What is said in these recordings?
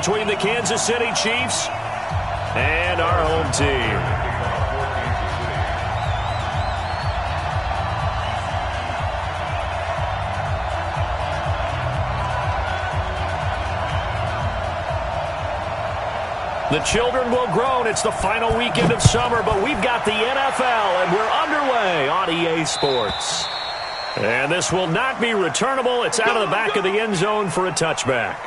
between the Kansas City Chiefs and our home team. The children will groan. It's the final weekend of summer, but we've got the NFL, and we're underway on EA Sports. And this will not be returnable. It's out of the back of the end zone for a touchback.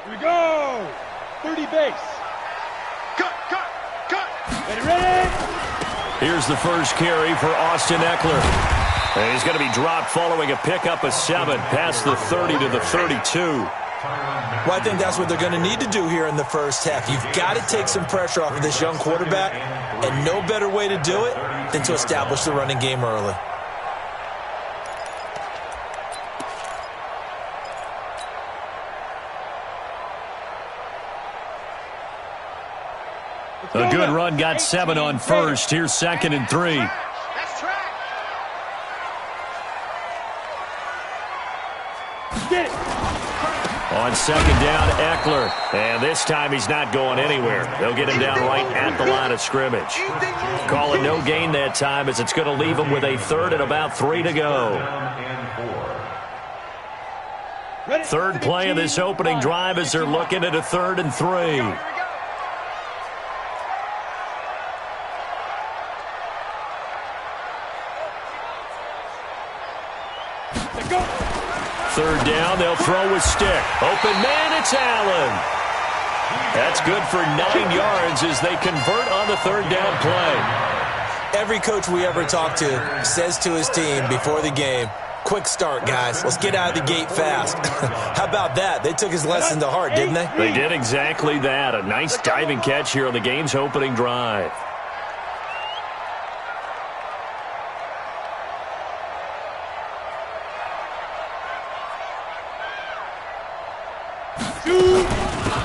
Here we go! 30 base. Cut! Ready? Here's the first carry for Austin Eckler. And he's going to be dropped following a pickup of 7 past the 30 to the 32. Well, I think that's what they're going to need to do here in the first half. You've got to take some pressure off of this young quarterback, and no better way to do it than to establish the running game early. A good run got 7 on first. Here's 2nd and 3. On 2nd down, Eckler. And this time he's not going anywhere. They'll get him down right at the line of scrimmage. Call it no gain that time, as it's going to leave him with a 3rd and about 3 to go. Third play of this opening drive as they're looking at a 3rd and 3. Third down, they'll throw with stick. Open man, it's Allen. That's good for 9 yards as they convert on the 3rd down play. Every coach we ever talk to says to his team before the game, quick start, guys. Let's get out of the gate fast. How about that? They took his lesson to heart, didn't they? They did exactly that. A nice diving catch here on the game's opening drive.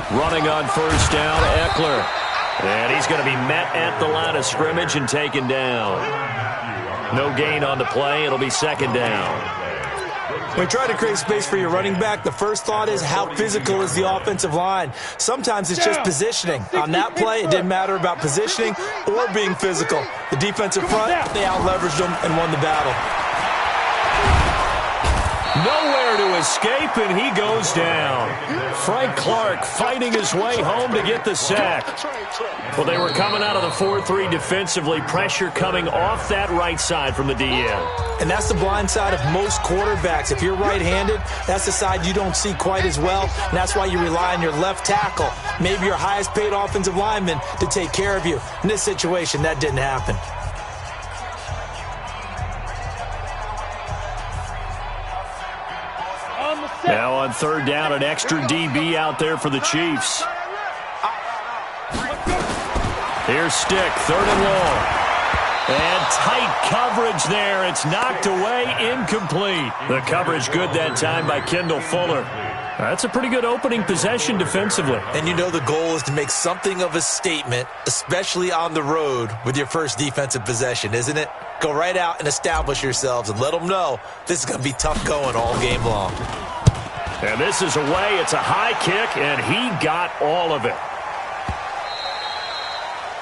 Running on first down, Eckler. And he's going to be met at the line of scrimmage and taken down. No gain on the play. It'll be 2nd down. When you try to create space for your running back, the first thought is how physical is the offensive line. Sometimes it's just positioning. On that play, it didn't matter about positioning or being physical. The defensive front, they out-leveraged them and won the battle. Nowhere to escape, and he goes down. Frank Clark fighting his way home to get the sack. Well, they were coming out of the 4-3 defensively. Pressure coming off that right side from the DN. And that's the blind side of most quarterbacks. If you're right-handed, that's the side you don't see quite as well, and that's why you rely on your left tackle, maybe your highest-paid offensive lineman, to take care of you. In this situation, that didn't happen. Now on 3rd down, an extra DB out there for the Chiefs. Here's Stick, 3rd and long. And tight coverage there. It's knocked away, incomplete. The coverage good that time by Kendall Fuller. That's a pretty good opening possession defensively. And you know the goal is to make something of a statement, especially on the road with your first defensive possession, isn't it? Go right out and establish yourselves and let them know this is going to be tough going all game long. And this is away. It's a high kick, and he got all of it.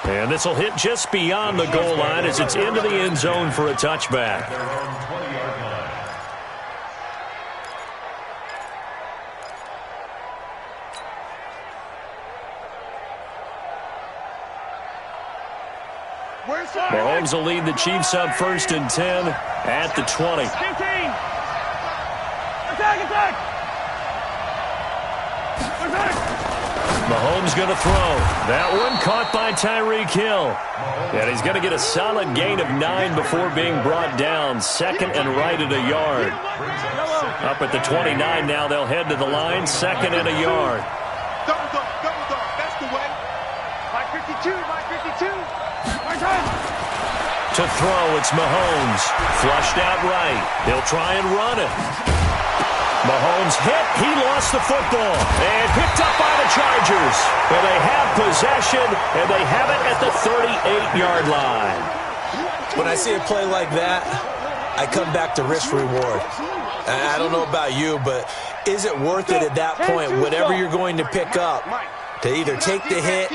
And this will hit just beyond the goal line as it's into the end zone for a touchback. Mahomes will lead the Chiefs up 1st and 10 at the 20. Attack! Mahomes going to throw. That one caught by Tyreek Hill. And he's going to get a solid gain of 9 before being brought down. 2nd and right at a yard. Up at the 29 now, they'll head to the line. 2nd and a yard. Double dog, that's the way. My 52, my 52. My time. To throw, it's Mahomes. Flushed out right. He'll try and run it. Mahomes hit. He lost the football. And picked up by the Chargers. And they have possession, and they have it at the 38-yard line. When I see a play like that, I come back to risk-reward. I don't know about you, but is it worth it at that point, whatever you're going to pick up, to either take the hit,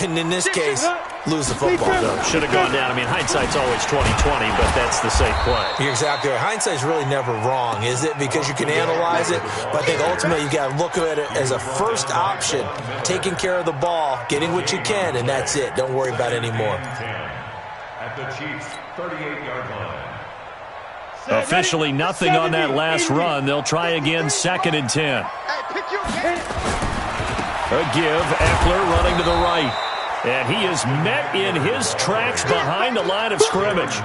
and in this case, lose the football? Should have gone down. I mean, hindsight's always 20/20, but that's the safe play. You're exactly right. Hindsight's really never wrong, is it? Because you can analyze it, but I think ultimately you got to look at it as a first option, taking care of the ball, getting what you can, and that's it. Don't worry about it anymore. At the Chiefs' 38-yard line. Officially nothing on that last run. They'll try again, 2nd and 10. A give, Eckler running to the right. And he is met in his tracks behind the line of scrimmage.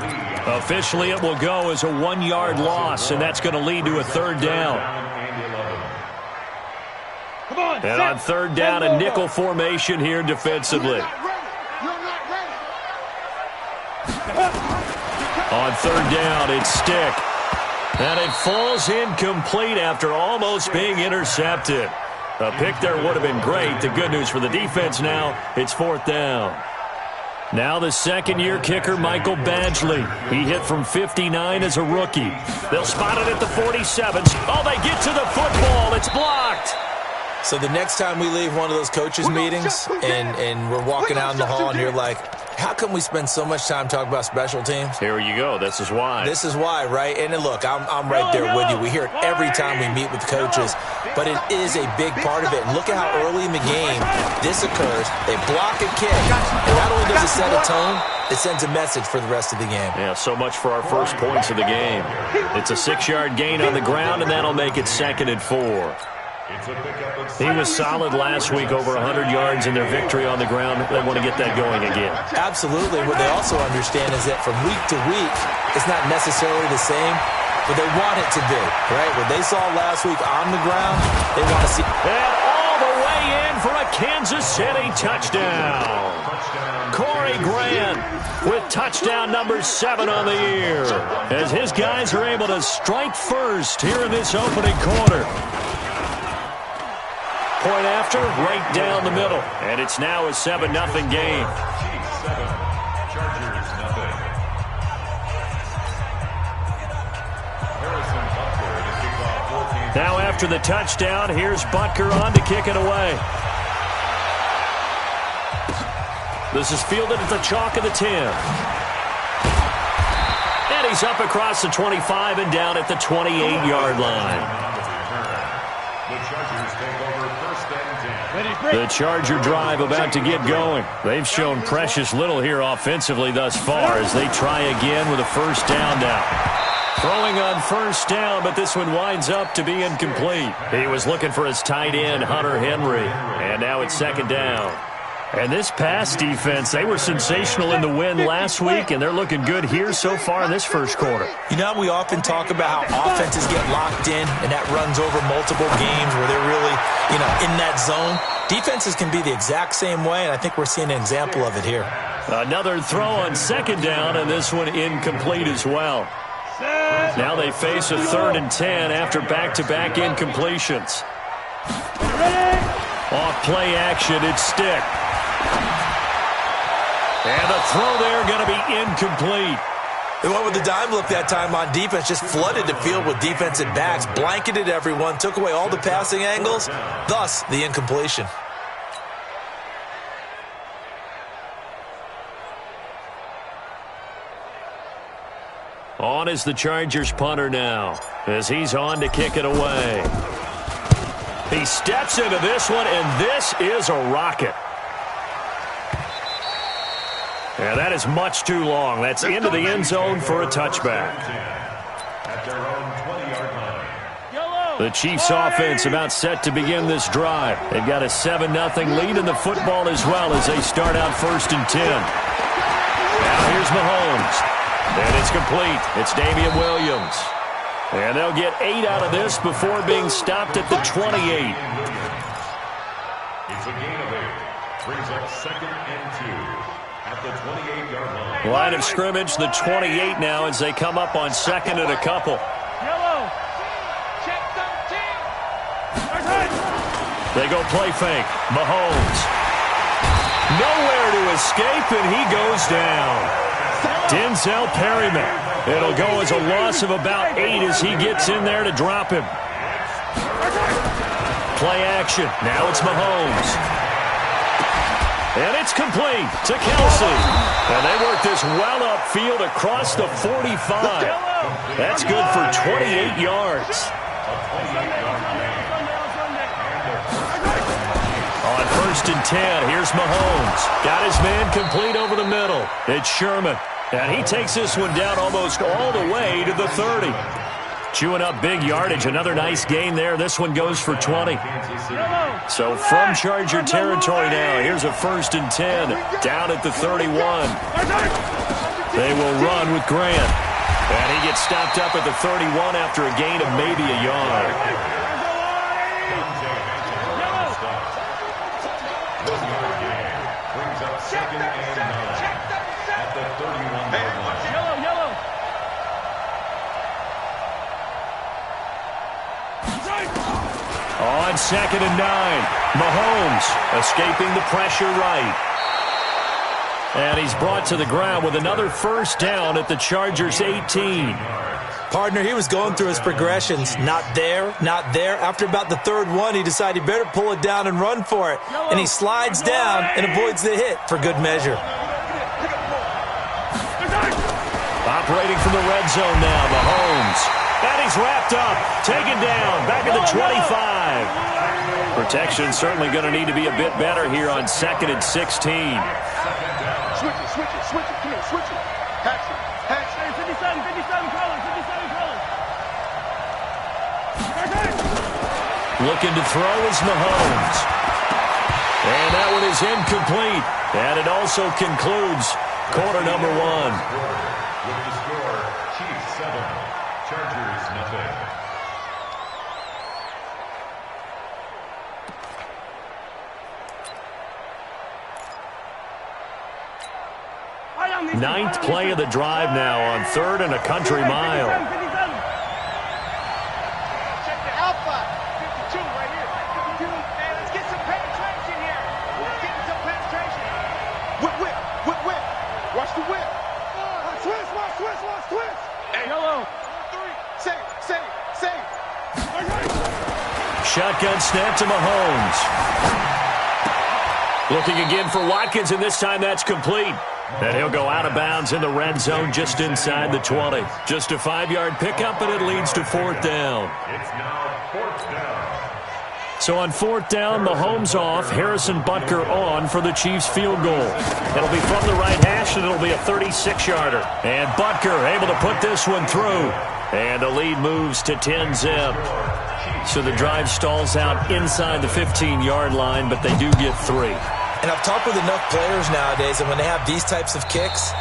Officially, it will go as a 1-yard loss, and that's going to lead to a 3rd down. And on 3rd down, a nickel formation here defensively. On 3rd down, it's Stick. And it falls incomplete after almost being intercepted. A pick there would have been great. The good news for the defense now, it's 4th down. Now the second-year kicker, Michael Badgley. He hit from 59 as a rookie. They'll spot it at the 47. Oh, they get to the football. It's blocked. So the next time we leave one of those coaches' meetings and we're walking out in the hall and you're like, how come we spend so much time talking about special teams? Here you go. This is why. This is why, right? And look, I'm right there with you. We hear it every time we meet with coaches, but it is a big part of it. And look at how early in the game this occurs. They block a kick, and not only does it set a tone, it sends a message for the rest of the game. Yeah, so much for our first points of the game. It's a 6-yard gain on the ground, and that'll make it 2nd and 4. He was solid last week, over 100 yards in their victory on the ground. They want to get that going again. Absolutely. What they also understand is that from week to week, it's not necessarily the same, but they want it to be, right? What they saw last week on the ground, they want to see. And all the way in for a Kansas City touchdown. Corey Grant with touchdown number 7 on the year, as his guys are able to strike first here in this opening quarter. Point after, right down the middle. And it's now a 7-0 game. Now after the touchdown, here's Butker on to kick it away. This is fielded at the chalk of the 10. And he's up across the 25 and down at the 28-yard line. The Charger drive about to get going. They've shown precious little here offensively thus far as they try again with a 1st down now. Throwing on 1st down, but this one winds up to be incomplete. He was looking for his tight end, Hunter Henry, and now it's 2nd down. And this pass defense, they were sensational in the win last week, and they're looking good here so far in this first quarter. You know, we often talk about how offenses get locked in, and that runs over multiple games where they're really, in that zone. Defenses can be the exact same way, and I think we're seeing an example of it here. Another throw on 2nd down, and this one incomplete as well. Now they face a 3rd and 10 after back-to-back incompletions. Off play action, it's Stick. And the throw there going to be incomplete. They went with the dime look that time on defense, just flooded the field with defensive backs, blanketed everyone, took away all the passing angles, thus the incompletion. On is the Chargers punter now, as he's on to kick it away. He steps into this one, and this is a rocket. Yeah, that is much too long. That's into the end zone for a touchback. The Chiefs offense about set to begin this drive. They've got a 7-0 lead in the football as well as they start out 1st and 10. Now here's Mahomes. And it's complete. It's Damian Williams. And they'll get 8 out of this before being stopped at the 28. It's a gain of 8. Brings up 2nd and 2. at the 28-yard line. Line of scrimmage, the 28 now as they come up on second and a couple. Yellow. Check 13. They go play fake. Mahomes. Nowhere to escape, and he goes down. Denzel Perryman. It'll go as a loss of about 8 as he gets in there to drop him. Play action. Now it's Mahomes. And it's complete to Kelsey. And they work this well upfield across the 45. That's good for 28 yards. On 1st and 10, here's Mahomes. Got his man complete over the middle. It's Sherman. And he takes this one down almost all the way to the 30. Chewing up big yardage. Another nice gain there. This one goes for 20. So from Charger territory now, here's a 1st and 10 down at the 31. They will run with Grant. And he gets stopped up at the 31 after a gain of maybe a yard. Brings up 2nd and 9 at the 31-yard line. Yellow. On 2nd and 9, Mahomes escaping the pressure right. And he's brought to the ground with another 1st down at the Chargers' 18. Partner, he was going through his progressions. Not there, not there. After about the 3rd one, he decided he better pull it down and run for it. And he slides down and avoids the hit for good measure. Operating from the red zone now, Mahomes. And he's wrapped up, taken down, back at the 25. Protection certainly going to need to be a bit better here on 2nd and 16. Switch it. Come here, switch it. Hatch it. 57 colors. Looking to throw is Mahomes. And that one is incomplete. And it also concludes quarter number 1. With the score, Chiefs 7, Chargers nothing. Ninth play of the drive now on 3rd and a country mile. Check the alpha. 52 right here. 52. Man, let's get some penetration here. Let's get some penetration. Whip. Watch the whip. Twist. Hey, yellow. 3. Save. Shotgun snap to Mahomes. Looking again for Watkins, and this time that's complete. And he'll go out of bounds in the red zone just inside the 20. Just a 5-yard pickup, and it leads to 4th down. It's now 4th down. So on 4th down, Mahomes off, Harrison Butker on for the Chiefs field goal. It'll be from the right hash, and it'll be a 36-yarder. And Butker able to put this one through. And the lead moves to 10-zip. So the drive stalls out inside the 15-yard line, but they do get 3. And I've talked with enough players nowadays, and when they have these types of kicks,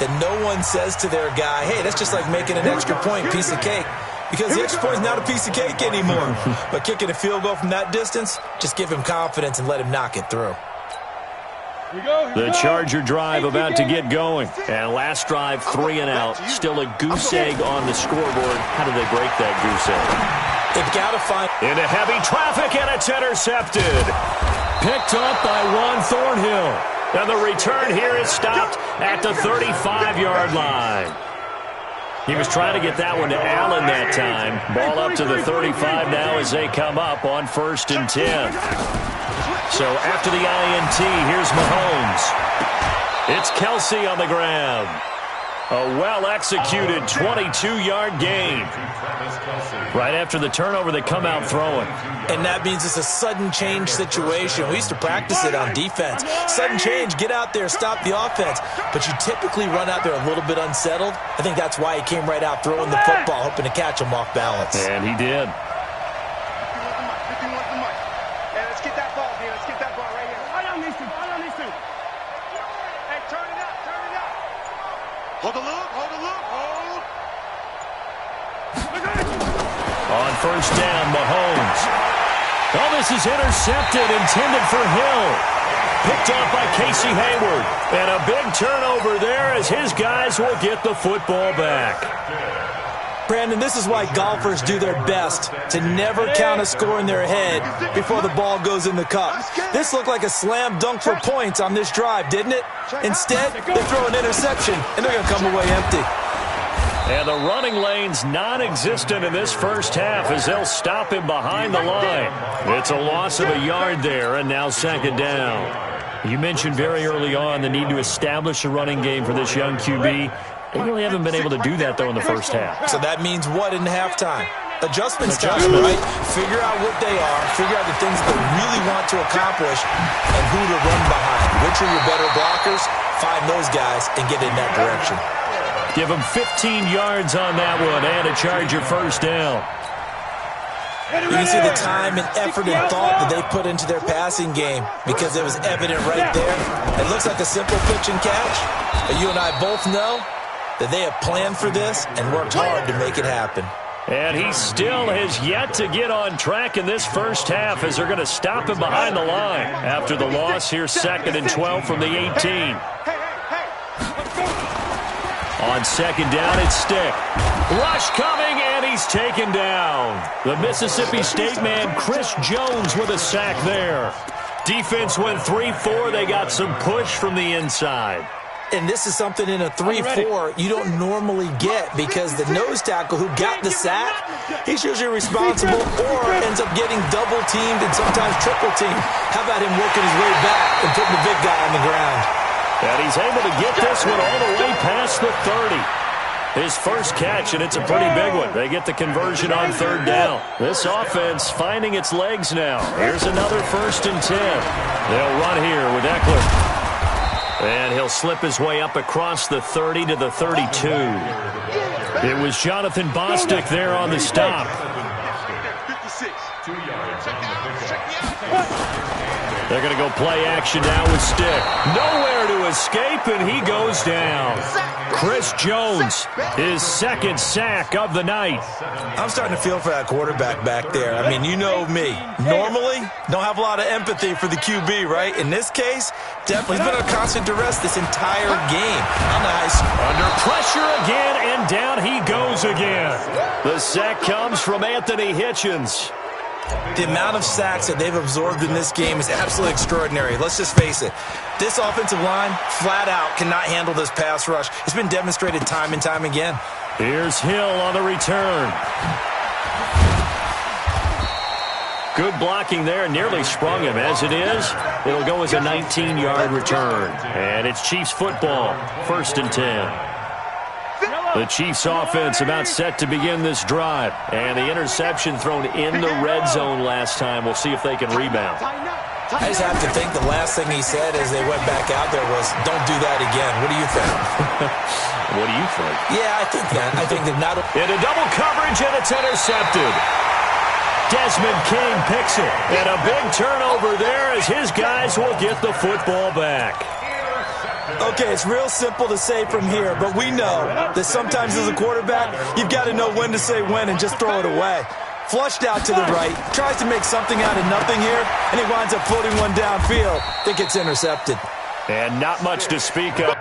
that no one says to their guy, hey, that's just like making an extra point, piece of cake. Because the extra point is not a piece of cake anymore. But kicking a field goal from that distance, just give him confidence and let him knock it through. The Charger drive about to get going. And last drive, 3 and out. Still a goose egg on the scoreboard. How do they break that goose egg? They've got to find... Into heavy traffic, and it's intercepted. Picked up by Juan Thornhill. And the return here is stopped at the 35-yard line. He was trying to get that one to Allen that time. Ball up to the 35 now as they come up on 1st and 10. So after the INT, here's Mahomes. It's Kelsey on the ground. A well-executed 22-yard gain. Right after the turnover, they come out throwing. And that means it's a sudden change situation. We used to practice it on defense. Sudden change, get out there, stop the offense. But you typically run out there a little bit unsettled. I think that's why he came right out throwing the football, hoping to catch him off balance. And he did. Let's get that ball, man. Let's get that ball right here. Hold on these two. Hey, turn it up. Hold the loop. On 1st down, Mahomes. Oh, this is intercepted, intended for Hill. Picked off by Casey Hayward. And a big turnover there as his guys will get the football back. Brandon, this is why golfers do their best to never count a score in their head before the ball goes in the cup. This looked like a slam dunk for points on this drive, didn't it? Instead, they throw an interception, and they're going to come away empty. And the running lane's non-existent in this first half as they'll stop him behind the line. It's a loss of a yard there, and now second down. You mentioned very early on the need to establish a running game for this young QB. They really haven't been able to do that, though, in the first half. So that means what in halftime? Adjustments time, right? Figure out what they are, figure out the things they really want to accomplish, and who to run behind. Which are your better blockers? Find those guys and get in that direction. Give them 15 yards on that one and a Charger first down. You can see the time and effort and thought that they put into their passing game because it was evident right there. It looks like a simple pitch and catch, but you and I both know that they have planned for this and worked hard to make it happen. And he still has yet to get on track in this first half as they're going to stop him behind the line. After the loss, here's 2nd and 12 from the 18. On second down, it's Stick. Rush coming, and he's taken down. The Mississippi State man, Chris Jones, with a sack there. Defense went 3-4. They got some push from the inside. And this is something in a 3-4 you don't normally get because the nose tackle who got the sack, he's usually responsible or ends up getting double-teamed and sometimes triple-teamed. How about him working his way back and putting the big guy on the ground? And he's able to get this one all the way past the 30. His first catch, and it's a pretty big one. They get the conversion on third down. This offense finding its legs now. Here's another 1st and 10. They'll run here with Eckler. And he'll slip his way up across the 30 to the 32. It was Jonathan Bostic there on the stop. 56. 2 yards on the pickup. They're going to go play action now with Stick. Nowhere to escape, and he goes down. Chris Jones, his 2nd sack of the night. I'm starting to feel for that quarterback back there. I mean, you know me. Normally, don't have a lot of empathy for the QB, right? In this case, definitely he's been under constant duress this entire game. Under pressure again, and down he goes again. The sack comes from Anthony Hitchens. The amount of sacks that they've absorbed in this game is absolutely extraordinary. Let's just face it. This offensive line, flat out, cannot handle this pass rush. It's been demonstrated time and time again. Here's Hill on the return. Good blocking there. Nearly sprung him. As it is, it'll go as a 19-yard return. And it's Chiefs football. 1st and 10. The Chiefs offense about set to begin this drive. And the interception thrown in the red zone last time. We'll see if they can rebound. I just have to think the last thing he said as they went back out there was, don't do that again. What do you think? What do you think? Yeah, I think that. I think that not into double coverage, and it's intercepted. Desmond King picks it. And a big turnover there as his guys will get the football back. Okay, it's real simple to say from here, but we know that sometimes as a quarterback, you've got to know when to say when and just throw it away. Flushed out to the right, tries to make something out of nothing here, and he winds up floating one downfield. It gets intercepted. And not much to speak of.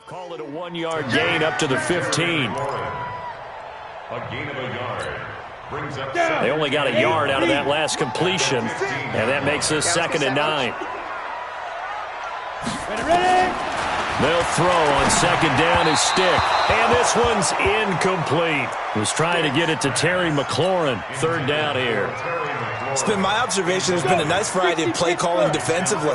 Call it a 1-yard gain up to the 15. A gain of a yard. Brings up They only got a yard out of that last completion, and that makes us 2nd and 9. They'll throw on second down his Stick. And this one's incomplete. Was trying to get it to Terry McLaurin. 3rd down here. It's been my observation there's been a nice variety of play calling defensively.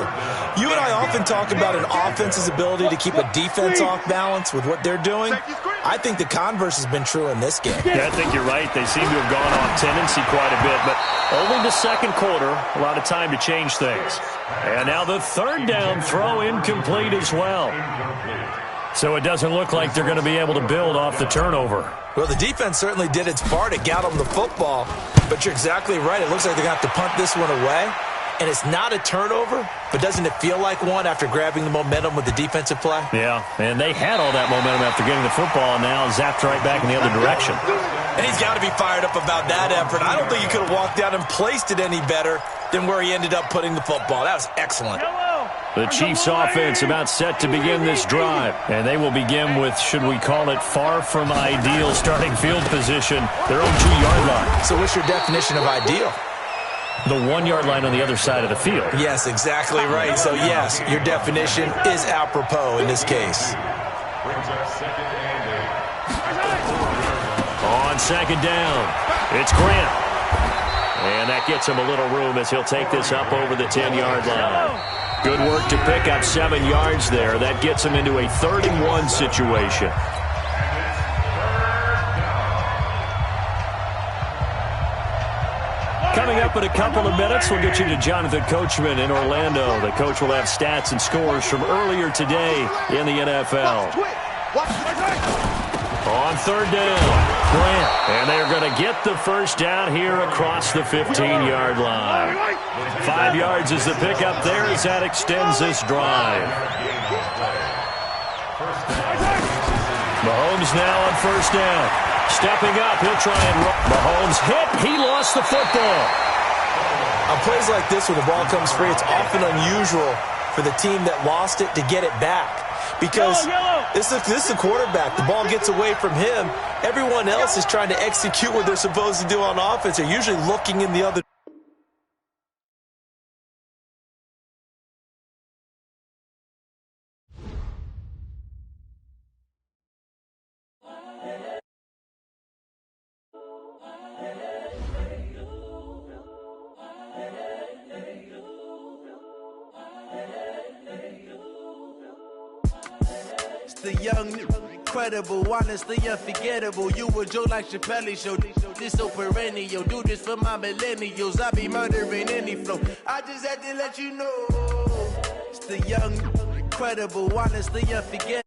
You and I often talk about an offense's ability to keep a defense off balance with what they're doing. I think the converse has been true in this game. Yeah, I think you're right. They seem to have gone off tendency quite a bit, but only the second quarter, a lot of time to change things. And now the 3rd down throw incomplete as well. So it doesn't look like they're going to be able to build off the turnover. Well, the defense certainly did its part. It got them the football. But you're exactly right. It looks like they're going to have to punt this one away. And it's not a turnover, but doesn't it feel like one after grabbing the momentum with the defensive play? Yeah, and they had all that momentum after getting the football, and now zapped right back in the other direction. And he's got to be fired up about that effort. I don't think he could have walked down and placed it any better than where he ended up putting the football. That was excellent. The Chiefs offense about set to begin this drive. And they will begin with, should we call it, far from ideal starting field position, their own 2-yard line. So what's your definition of ideal? The 1-yard line on the other side of the field. Yes, exactly right. So, yes, your definition is apropos in this case. Brings up second and 8. On second down, it's Grant. And that gets him a little room as he'll take this up over the 10-yard line. Good work to pick up 7 yards there. That gets him into a 3rd-and-1 situation. Coming up in a couple of minutes, we'll get you to Jonathan Coachman in Orlando. The coach will have stats and scores from earlier today in the NFL. On 3rd down, Grant. And they're going to get the first down here across the 15-yard line. 5 yards is the pickup there as that extends this drive. Mahomes now on 1st down. Stepping up, he'll try and run. Mahomes hit. He lost the football. On plays like this, when the ball comes free, it's often unusual for the team that lost it to get it back. Because this is the quarterback. The ball gets away from him. Everyone else is trying to execute what they're supposed to do on offense. They're usually looking in the other. The young, incredible, honestly unforgettable. You a joke like Chappelle Show. This so perennial. Do this for my millennials. I be murdering any flow. I just had to let you know. It's the young, incredible, honestly unforgettable.